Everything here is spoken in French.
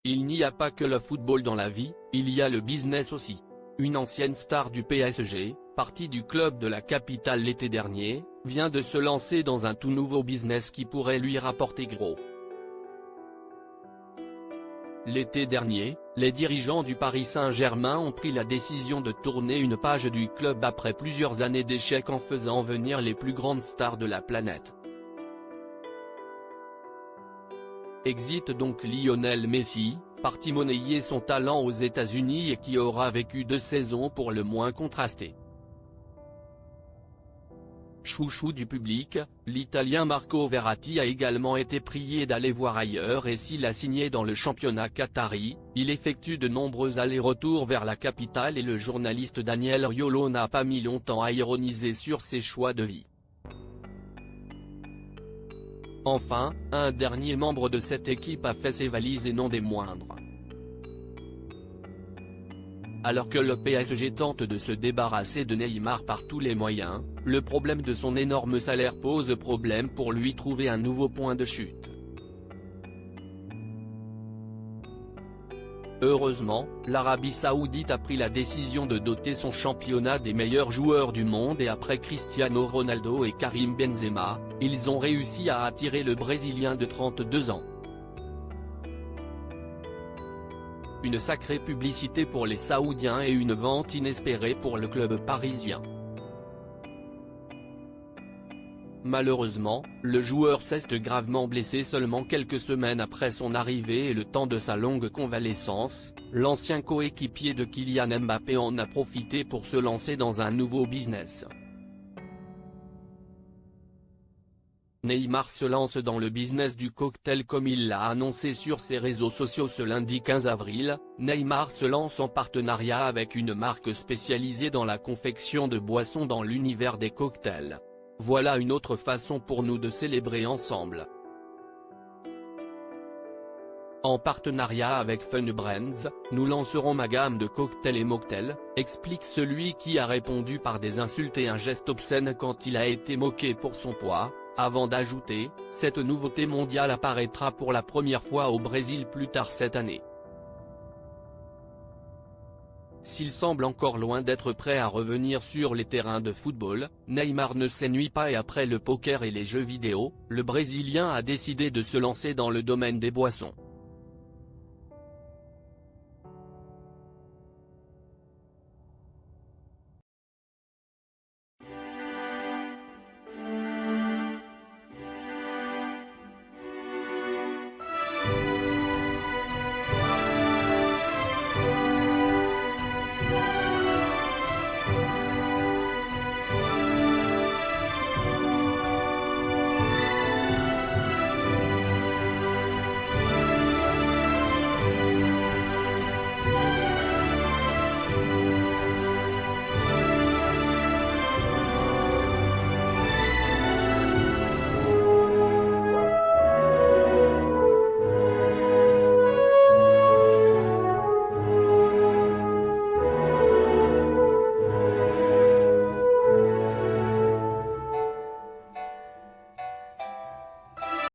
Il n'y a pas que le football dans la vie, il y a le business aussi. Une ancienne star du PSG, partie du club de la capitale l'été dernier, vient de se lancer dans un tout nouveau business qui pourrait lui rapporter gros. L'été dernier, les dirigeants du Paris Saint-Germain ont pris la décision de tourner une page du club après plusieurs années d'échecs en faisant venir les plus grandes stars de la planète. Exit donc Lionel Messi, parti monnayer son talent aux États-Unis et qui aura vécu 2 saisons pour le moins contrastées. Chouchou du public, l'Italien Marco Verratti a également été prié d'aller voir ailleurs et s'il a signé dans le championnat qatari, il effectue de nombreux allers-retours vers la capitale et le journaliste Daniel Riolo n'a pas mis longtemps à ironiser sur ses choix de vie. Enfin, un dernier membre de cette équipe a fait ses valises et non des moindres. Alors que le PSG tente de se débarrasser de Neymar par tous les moyens, le problème de son énorme salaire pose problème pour lui trouver un nouveau point de chute. Heureusement, l'Arabie Saoudite a pris la décision de doter son championnat des meilleurs joueurs du monde et après Cristiano Ronaldo et Karim Benzema, ils ont réussi à attirer le Brésilien de 32 ans. Une sacrée publicité pour les Saoudiens et une vente inespérée pour le club parisien. Malheureusement, le joueur s'est gravement blessé seulement quelques semaines après son arrivée et le temps de sa longue convalescence, l'ancien coéquipier de Kylian Mbappé en a profité pour se lancer dans un nouveau business. Neymar se lance dans le business du cocktail comme il l'a annoncé sur ses réseaux sociaux ce lundi 15 avril, Neymar se lance en partenariat avec une marque spécialisée dans la confection de boissons dans l'univers des cocktails. Voilà une autre façon pour nous de célébrer ensemble. En partenariat avec Fun Brands, nous lancerons ma gamme de cocktails et mocktails, explique celui qui a répondu par des insultes et un geste obscène quand il a été moqué pour son poids, avant d'ajouter, cette nouveauté mondiale apparaîtra pour la première fois au Brésil plus tard cette année. S'il semble encore loin d'être prêt à revenir sur les terrains de football, Neymar ne s'ennuie pas et après le poker et les jeux vidéo, le Brésilien a décidé de se lancer dans le domaine des boissons.